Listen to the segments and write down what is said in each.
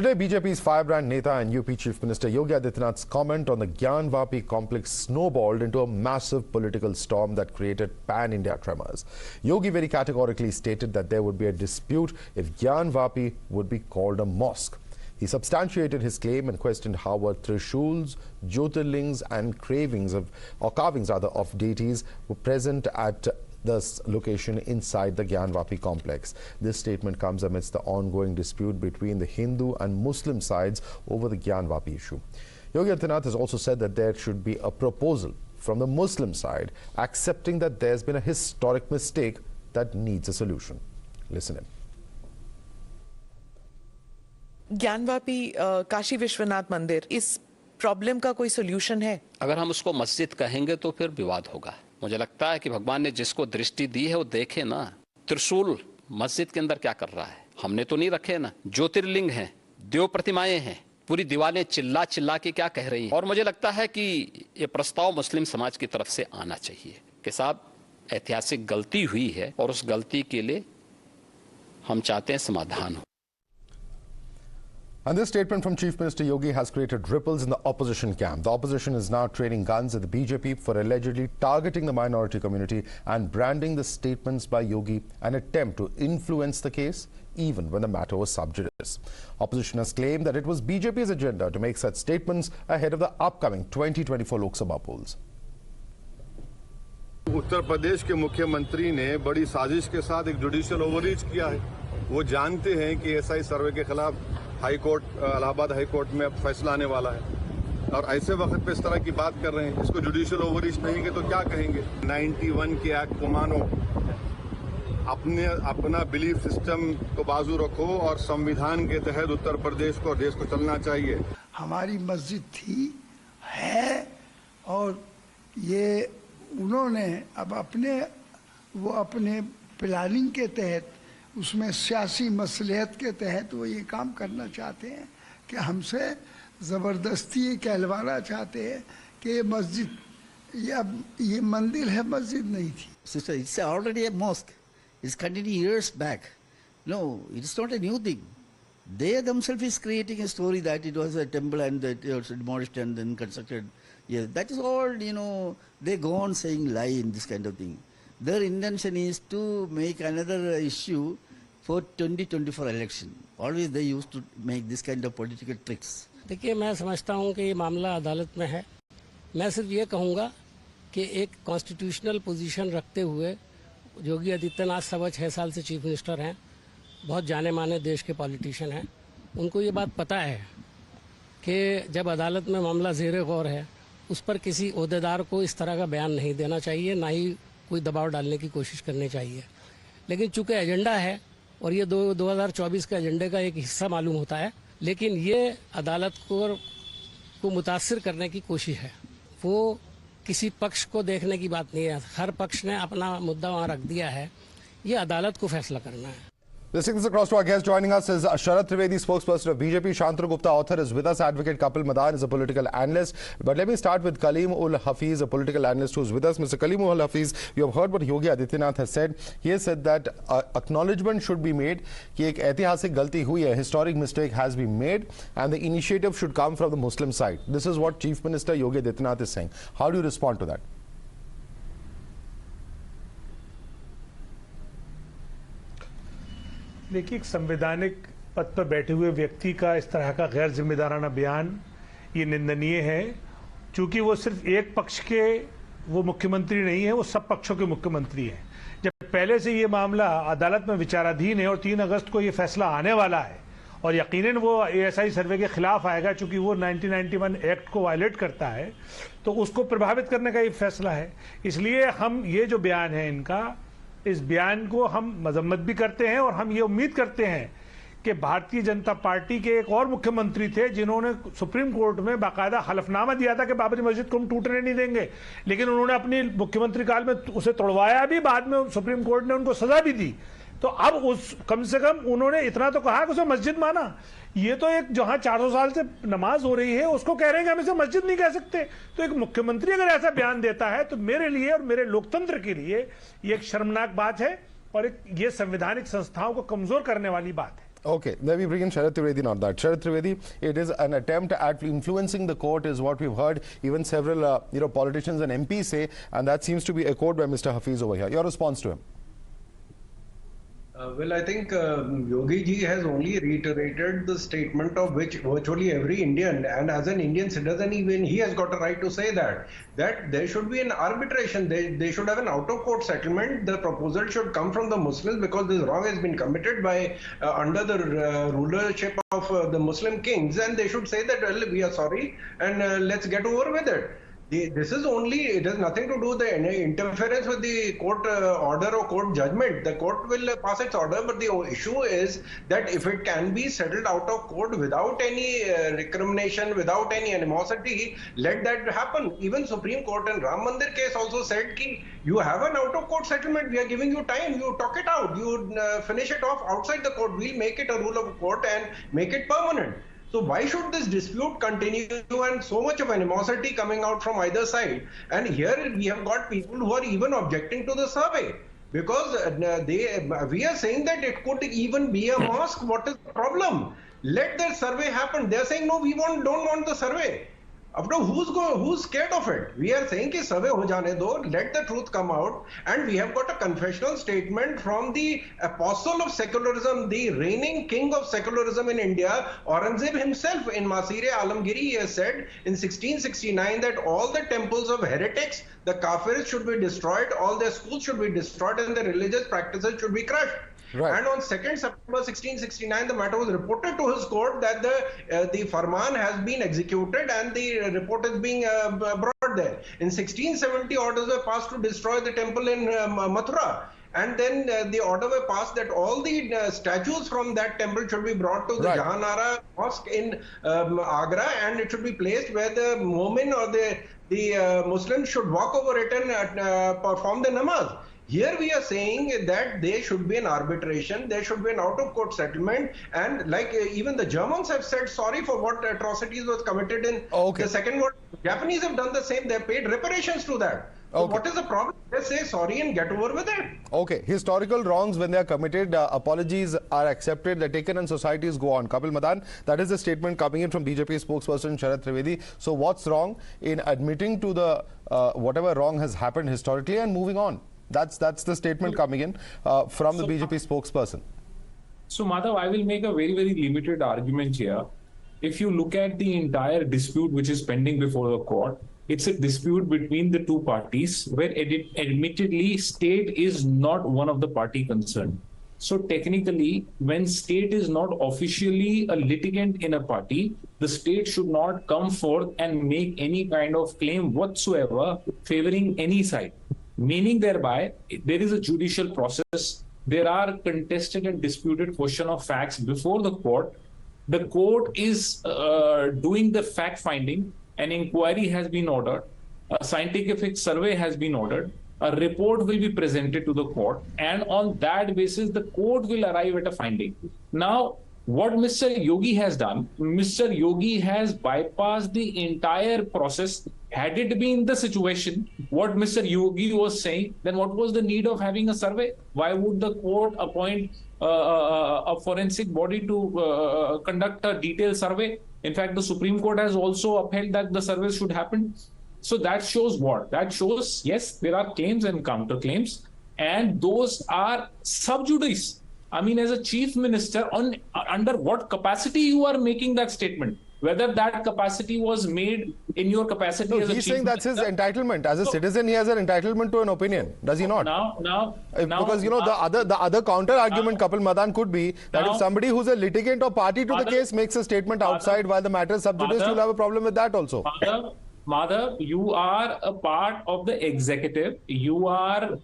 Today, BJP's firebrand Neta and UP Chief Minister Yogi Adityanath's comment on the Gyanvapi complex snowballed into a massive political storm that created pan-India tremors. Yogi very categorically stated that there would be a dispute if Gyanvapi would be called a mosque. He substantiated his claim and questioned how were Trishuls, Jyotirlings and carvings of deities were present at this location inside the Gyanvapi complex. This statement comes amidst the ongoing dispute between the Hindu and Muslim sides over the Gyanvapi issue. Yogi Adityanath has also said that there should be a proposal from the Muslim side accepting that there's been a historic mistake that needs a solution. Listen in. Gyanvapi Kashi Vishwanath मंदिर इस problem का कोई solution है? अगर हम उसको मस्जिद कहेंगे तो फिर विवाद होगा। मुझे लगता है कि भगवान ने जिसको दृष्टि दी है वो देखे ना। त्रिशूल मस्जिद के अंदर क्या कर रहा है? हमने तो नहीं रखे ना। ज्योतिर्लिंग हैं, देव प्रतिमाएं हैं, पूरी दीवारें चिल्ला चिल्ला के क्या कह रही हैं। और मुझे लगता है कि ये प्रस्ताव मुस्लिम समाज की तरफ से आना चाहिए कि साहब ऐतिहासिक गलती हुई है और उस गलती के लिए हम चाहते हैं समाधान हो। And this statement from Chief Minister Yogi has created ripples in the opposition camp. The opposition is now training guns at the BJP for allegedly targeting the minority community and branding the statements by Yogi an attempt to influence the case, even when the matter was sub judice. Opposition has claimed that it was BJP's agenda to make such statements ahead of the upcoming 2024 Lok Sabha polls. Uttar Pradesh के मुख्यमंत्री ने बड़ी साजिश के साथ एक judicial overreach किया है। वो जानते हैं कि एसआई सर्वे के खिलाफ high court Allahabad high court में अब फैसला आने वाला है और ऐसे वक्त पे इस तरह की बात कर रहे हैं। इसको जुडिशियल ओवररीच कहेंगे तो क्या कहेंगे? 91 के एक्ट को मानो, अपना बिलीफ सिस्टम को बाजू रखो और संविधान के तहत उत्तर प्रदेश को और देश को चलना चाहिए। हमारी मस्जिद थी, है, और ये उन्होंने अब अपने प्लानिंग के तहत उसमें सियासी मसलहत के तहत वो ये काम करना चाहते हैं कि हमसे ज़बरदस्ती ये कहलवाना चाहते हैं कि ये मस्जिद ये मंदिर है, मस्जिद नहीं थी। Sister, it's already a mosque. It's continued years back. No, it's not a new thing. They themselves is creating a story that it was a temple and that it was demolished and then constructed. Yeah, that is all, they go on saying lie in this kind of thing. Their intention is to make another issue for 2024 election. Always they used to make this kind of political tricks. देखिए, मैं समझता हूँ कि ये मामला अदालत में है। मैं सिर्फ ये कहूँगा कि एक कॉन्स्टिट्यूशनल पोजीशन रखते हुए योगी आदित्यनाथ 6.25 साल से चीफ मिनिस्टर हैं, बहुत जाने माने देश के पॉलिटिशियन हैं। उनको ये बात पता है कि जब अदालत में मामला ज़ेरे गौर है, उस पर किसी ओहदेदार को इस तरह का बयान नहीं देना चाहिए, ना ही कोई दबाव डालने की कोशिश करनी चाहिए। लेकिन चूंकि एजेंडा है और ये 2024 के एजेंडे का एक हिस्सा मालूम होता है, लेकिन ये अदालत को मुतासिर करने की कोशिश है। वो किसी पक्ष को देखने की बात नहीं है। हर पक्ष ने अपना मुद्दा वहाँ रख दिया है, ये अदालत को फैसला करना है। Let's take this across to our guest. Joining us is Sharad Trivedi, spokesperson of BJP. Shantanu Gupta, author, is with us. Advocate Kapil Madan is a political analyst. But let me start with Kaleem ul Hafeez, a political analyst who is with us. Mr. Kaleem ul Hafeez, you have heard what Yogi Adityanath has said. He has said that acknowledgement should be made कि एक ऐतिहासिक गलती हुई है, historic mistake has been made, and the initiative should come from the Muslim side. This is what Chief Minister Yogi Adityanath is saying. How do you respond to that? देखिए, एक संवैधानिक पद पर बैठे हुए व्यक्ति का इस तरह का गैर जिम्मेदाराना बयान ये निंदनीय है। चूंकि वो सिर्फ एक पक्ष के वो मुख्यमंत्री नहीं है, वो सब पक्षों के मुख्यमंत्री हैं। जब पहले से ये मामला अदालत में विचाराधीन है और 3 अगस्त को ये फैसला आने वाला है और यकीनन वो एएसआई सर्वे के खिलाफ आएगा, चूंकि वो 1991 एक्ट को वायलेट करता है, तो उसको प्रभावित करने का ये फैसला है। इसलिए हम ये जो बयान है इनका, इस बयान को हम मजम्मत भी करते हैं और हम ये उम्मीद करते हैं कि भारतीय जनता पार्टी के एक और मुख्यमंत्री थे जिन्होंने सुप्रीम कोर्ट में बाकायदा हलफनामा दिया था कि बाबरी मस्जिद को हम टूटने नहीं देंगे, लेकिन उन्होंने अपनी मुख्यमंत्री काल में उसे तोड़वाया भी, बाद में सुप्रीम कोर्ट ने उनको सजा भी दी। तो अब उस कम से कम उन्होंने इतना तो कहा कि उसे मस्जिद माना। ये तो एक जहां 400 साल से नमाज हो रही है उसको कह रहे हैं कि हम इसे मस्जिद नहीं कह सकते। तो एक मुख्यमंत्री अगर ऐसा बयान देता है तो मेरे लिए और मेरे लोकतंत्र के लिए ये एक शर्मनाक बात है और ये संवैधानिक संस्थाओं को कमजोर करने वाली बात है। Okay, let me bring in Sharad Trivedi on that. Sharad Trivedi, it is an attempt at influencing the court is what we've heard even several politicians and MPs say, and that seems to be echoed by Mr. Hafeez over here. Your response to him? Well, I think Yogi ji has only reiterated the statement of which virtually every Indian, and as an Indian citizen, even he has got a right to say that there should be an arbitration. They should have an out-of-court settlement. The proposal should come from the Muslims because this wrong has been committed by under the rulership of the Muslim kings, and they should say that, well, we are sorry and let's get over with it. This is only, it has nothing to do with the interference with the court order or court judgment. The court will pass its order, but the issue is that if it can be settled out of court without any recrimination, without any animosity, let that happen. Even Supreme Court in Ram Mandir case also said ki you have an out of court settlement, we are giving you time, you talk it out, you finish it off outside the court, we'll make it a rule of court and make it permanent. So why should this dispute continue and so much of animosity coming out from either side? And here we have got people who are even objecting to the survey because we are saying that it could even be a mosque. What is the problem? Let the survey happen. They are saying no, we don't want the survey. After who's scared of it? We are saying कि survey हो जाने दो, let the truth come out, and we have got a confessional statement from the apostle of secularism, the reigning king of secularism in India, Aurangzeb himself. In Masir-e Alamgiri, he has said in 1669 that all the temples of heretics, the kafirs, should be destroyed, all their schools should be destroyed, and the religious practices should be crushed. Right. And on 2nd September 1669, the matter was reported to his court that the farman has been executed and the report is being brought there. In 1670, orders were passed to destroy the temple in Mathura. And then the order were passed that all the statues from that temple should be brought to the Jahanara Mosque in Agra, and it should be placed where the Mu'min or the Muslims should walk over it and perform the namaz. Here we are saying that there should be an arbitration, there should be an out-of-court settlement, and like even the Germans have said sorry for what atrocities was committed in the Second World War. Japanese have done the same, they have paid reparations to that. So what is the problem? Let's say sorry and get over with it. Okay, historical wrongs when they are committed, apologies are accepted, they're taken and societies go on. Kapil Madan, that is the statement coming in from BJP spokesperson Sharad Trivedi. So what's wrong in admitting to the whatever wrong has happened historically and moving on? That's the statement coming in from the BJP spokesperson. So Madhav, I will make a very, very limited argument here. If you look at the entire dispute which is pending before the court, it's a dispute between the two parties where admittedly state is not one of the party concerned. So technically, when state is not officially a litigant in a party, the state should not come forth and make any kind of claim whatsoever favoring any side. Meaning thereby, there is a judicial process, there are contested and disputed question of facts before the court. The court is doing the fact finding, an inquiry has been ordered, a scientific survey has been ordered, a report will be presented to the court, and on that basis, the court will arrive at a finding. Now, what Mr. Yogi has done, Mr. Yogi has bypassed the entire process. Had it been the situation, what Mr. Yogi was saying, then what was the need of having a survey? Why would the court appoint a forensic body to conduct a detailed survey? In fact, the Supreme Court has also upheld that the survey should happen. So that shows what? That shows, yes, there are claims and counterclaims, and those are sub judice. I mean, as a chief minister, under what capacity you are making that statement? Whether that capacity was made in your capacity as a chief minister. He's saying that's his entitlement. As a citizen, he has an entitlement to an opinion. Does he not? Because, you know, the other counter argument, Kapil Madan, could be that if somebody who's a litigant or party to the case makes a statement outside while the matter is sub judice, you'll have a problem with that also. Madhav, you are a part of the executive. You are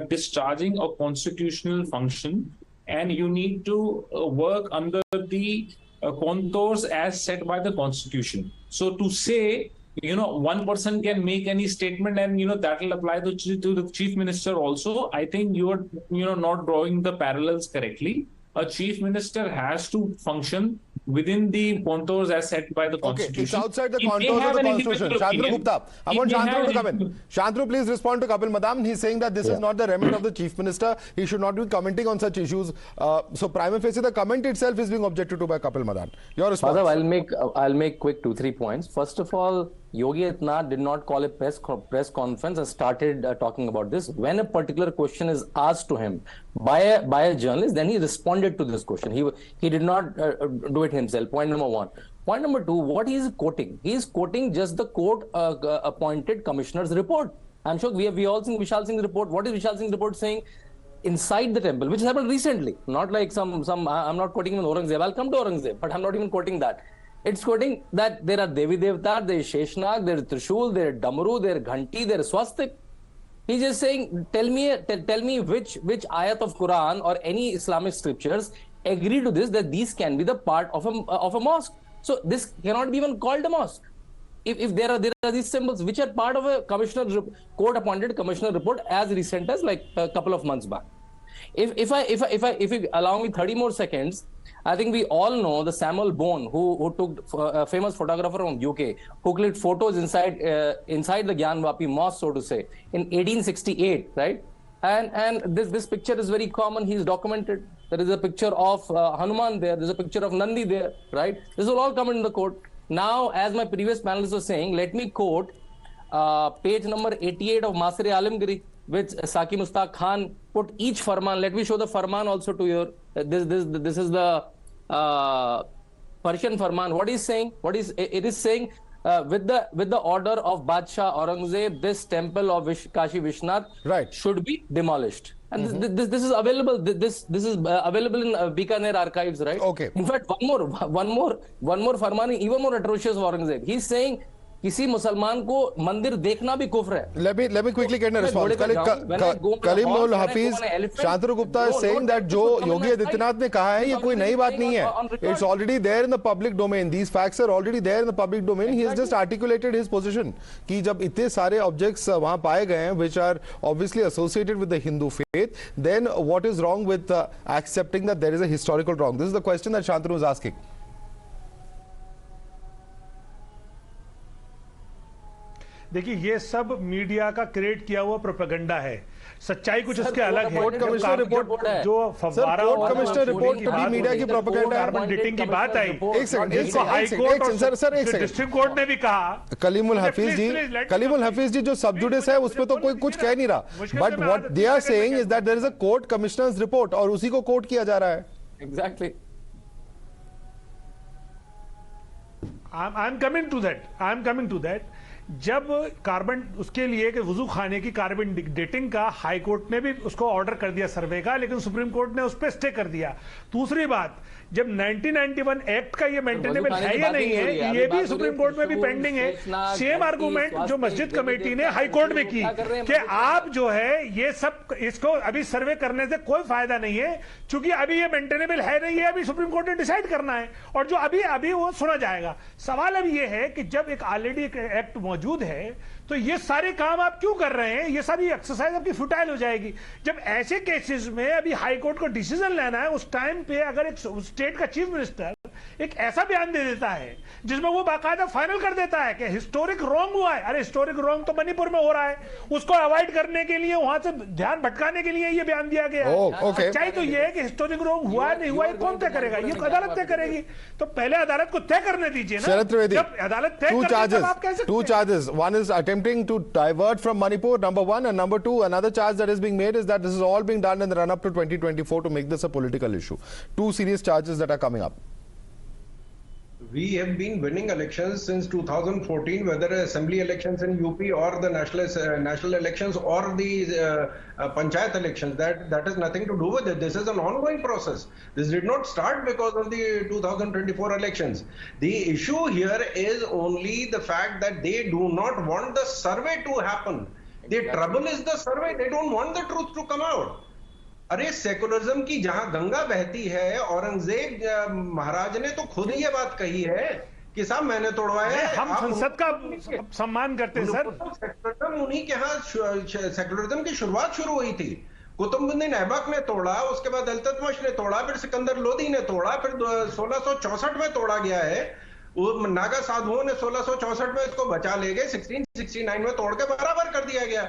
discharging a constitutional function, and you need to work under the contours as set by the Constitution. So to say, you know, one person can make any statement and, you know, that will apply to the chief minister also, I think you are, not drawing the parallels correctly. A chief minister has to function within the contours as set by the Okay, Constitution. it's outside the He may contours of have the an Constitution. individual Shantanu opinion. Gupta, I He want may have Shantanu to an come in. individual- Shantanu, please respond to Kapil Madam. He's saying that this is not the remit of the Chief Minister. He should not be commenting on such issues. So prima facie, the comment itself is being objected to by Kapil Madam. Your response? Madhav, I'll make quick 2-3 points. First of all, Yogi Adityanath did not call a press conference and started talking about this. When a particular question is asked to him by a journalist, then he responded to this question. He did not do it himself. Point number one. Point number two, what he is quoting? He is quoting just the court appointed commissioner's report. I'm sure we all seen Vishal Singh's report. What is Vishal Singh's report saying? Inside the temple, which happened recently, not like some. I'm not quoting even Aurangzeb. I'll come to Aurangzeb, but I'm not even quoting that. It's quoting that there are Devi Devta, there is Sheshnag, there is Trishul, there is Damaru, there is Ghanti, there is Swastik. He's just saying, tell me which ayat of Quran or any Islamic scriptures agree to this, that these can be the part of a mosque. So this cannot be even called a mosque. If there are these symbols which are part of a court-appointed commissioner report as recent as like a couple of months back. If you allow me 30 more seconds, I think we all know the Samuel Bone, who took a famous photographer from UK, who clicked photos inside the Gyanvapi mosque, so to say, in 1868, right? And this picture is very common. He's documented. There is a picture of Hanuman there. There's a picture of Nandi there, right? This will all come in the court. Now, as my previous panelist was saying, let me quote page number 88 of Masir Alamgiri, which Saki Mustaq Khan put each farman. Let me show the farman also to you. This is the Persian farman. What is saying? It is saying with the order of Badshah Aurangzeb, this temple of Kashi Vishwanath should be demolished. And this is available. This is available in Bikaner archives, right? Okay. In fact, one more farman, even more atrocious of Aurangzeb. He's saying, किसी मुसलमान को मंदिर देखना भी कुफ्र है. Let me quickly get a response. Kaleem ul Hafeez, Shantanu Gupta is saying that जो Yogi Adityanath ने कहा है ये कोई नई बात नहीं है. It's already there in the public domain. These facts are already there in the public domain. He has just articulated his position कि जब इतने सारे objects वहाँ पाए गए हैं which are obviously associated with the Hindu faith, then what is wrong with accepting that there is a historical wrong? This is the question that Shantanu is asking. देखिए ये सब मीडिया का क्रिएट किया हुआ प्रोपेगेंडा है. सच्चाई कुछ उसके अलग है. कोर्ट कमिश्नर रिपोर्ट जो फव्वारा कोर्ट कमिश्नर रिपोर्ट भी मीडिया की प्रोपेगेंडा. कार्बन डेटिंग की बात आई, एक सेकंड हाई कोर्ट और डिस्ट्रिक्ट कोर्ट ने भी कहा. कलीम उल हफीज जी जो सब जुडिस है उस पर तो कोई कुछ कह नहीं रहा. But what they are saying is that there is a court commissioners report और उसी को कोर्ट किया जा रहा है. Exactly. I am coming to that. जब कार्बन उसके लिए कि वुजू खाने की कार्बन डेटिंग का हाई कोर्ट ने भी उसको ऑर्डर कर दिया सर्वे का, लेकिन सुप्रीम कोर्ट ने उस पर स्टे कर दिया. दूसरी बात, जब 1991 एक्ट का ये मेंटेनेबल है या नहीं है, ये भी सुप्रीम कोर्ट में भी पेंडिंग है. सेम आर्गुमेंट जो मस्जिद कमेटी ने हाई कोर्ट में की कि आप जो है ये सब इसको अभी सर्वे करने से कोई फायदा नहीं है, क्योंकि अभी ये मेंटेनेबल है नहीं है. अभी सुप्रीम कोर्ट ने डिसाइड करना है और जो अभी वो सुना जाएगा. सवाल अब ये है कि जब एक ऑलरेडी एक्ट मौजूद है तो ये सारे काम आप क्यों कर रहे हैं? ये सारी एक्सरसाइज आपकी फुटाइल हो जाएगी. जब ऐसे केसेस में अभी हाई कोर्ट को डिसीजन लेना है, उस टाइम पे अगर एक स्टेट का चीफ मिनिस्टर एक ऐसा बयान दे देता है जिसमें वो बाकायदा फाइनल कर देता है कि हिस्टोरिक रॉन्ग हुआ है. अरे हिस्टोरिक रॉन्ग तो मणिपुर में हो रहा है, उसको अवॉइड करने के लिए, वहां से ध्यान भटकाने के लिए ये बयान दिया गया है. सच्चाई तो ये है कि हिस्टोरिक रॉन्ग हुआ नहीं हुआ ये कौन तय करेगा? ये अदालत तय करेगी. तो पहले अदालत को तय करने दीजिए ना. जब अदालत तय करेगी तब आप कह सकते हैं. Two charges. One is attempting to divert from Manipur, number one, and number two, another charge that is being made is that this is all being done in the run-up to 2024 to make this a political issue. Two serious charges that are coming up. We have been winning elections since 2014, whether assembly elections in UP or the national elections or the panchayat elections. That has nothing to do with it. This is an ongoing process. This did not start because of the 2024 elections. The issue here is only the fact that they do not want the survey to happen. The trouble is the survey. They don't want the truth to come out. अरे secularism की जहां गंगा बहती है, औरंगजेब महाराज ने तो खुद ये बात कही है कि साहब मैंने तोड़वाया. हम संसद का सम्मान करते हैं सर. सेकुलरिज्म उन्हीं के यहाँ सेकुलरिज्म की शुरुआत शुरू हुई थी. कुतुबुद्दीन ऐबक ने तोड़ा, उसके बाद इल्तुतमिश ने तोड़ा, फिर सिकंदर लोदी ने तोड़ा, फिर 1664 में तोड़ा गया है। वो नागा साधुओं ने 1664 में इसको बचा ले गए, 1669 में तोड़ के बराबर कर दिया गया।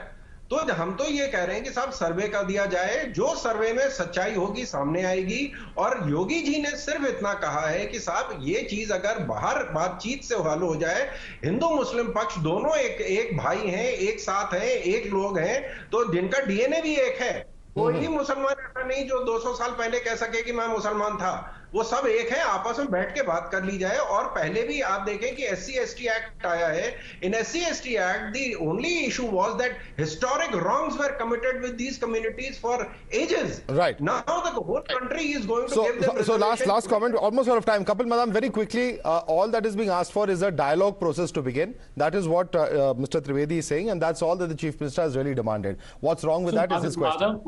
तो हम तो ये कह रहे हैं कि साहब सर्वे कर दिया जाए, जो सर्वे में सच्चाई होगी सामने आएगी। और योगी जी ने सिर्फ इतना कहा है कि साहब ये चीज अगर बाहर बातचीत से हल हो जाए, हिंदू मुस्लिम पक्ष दोनों एक भाई हैं, एक साथ हैं, एक लोग हैं, तो जिनका डीएनए भी एक है। कोई भी मुसलमान ऐसा नहीं जो 200 साल पहले कह सके कि मैं मुसलमान था। वो सब एक है, आपस में बैठ के बात कर ली जाए। और पहले भी आप देखें कि SC/ST एक्ट आया है। In SC/ST act the only issue was that historic wrongs were committed with these communities for ages. Right. Now the whole country is going to give them So last comment, almost out of time. Kapil Madam, very quickly, all that is being asked for is a dialogue process to begin. That is what Mr. Trivedi is saying, and that's all that the Chief Minister has really demanded. What's wrong with that is his question.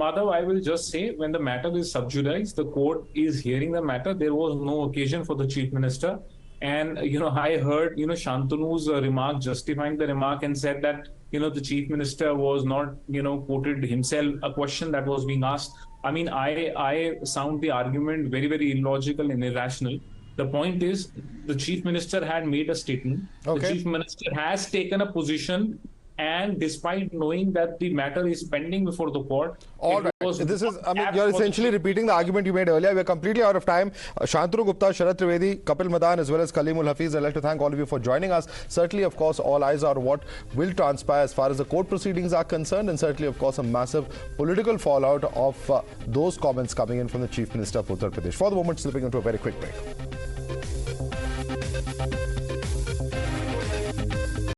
Madhav, I will just say, when the matter is sub judice, the court is hearing the matter. There was no occasion for the Chief Minister. And, I heard, Shantanu's remark justifying the remark and said that, the Chief Minister was not, quoted himself a question that was being asked. I mean, I sound the argument very, very illogical and irrational. The point is, the Chief Minister had made a statement. Okay. The Chief Minister has taken a position. And despite knowing that the matter is pending before the court, all right. This is, you're essentially repeating the argument you made earlier. We're completely out of time. Shantanu Gupta, Sharad Trivedi, Kapil Madan, as well as Kaleem Hafeez, I'd like to thank all of you for joining us. Certainly, of course, all eyes are what will transpire as far as the court proceedings are concerned, and certainly, of course, a massive political fallout of those comments coming in from the Chief Minister of Uttar Pradesh. For the moment, slipping into a very quick break.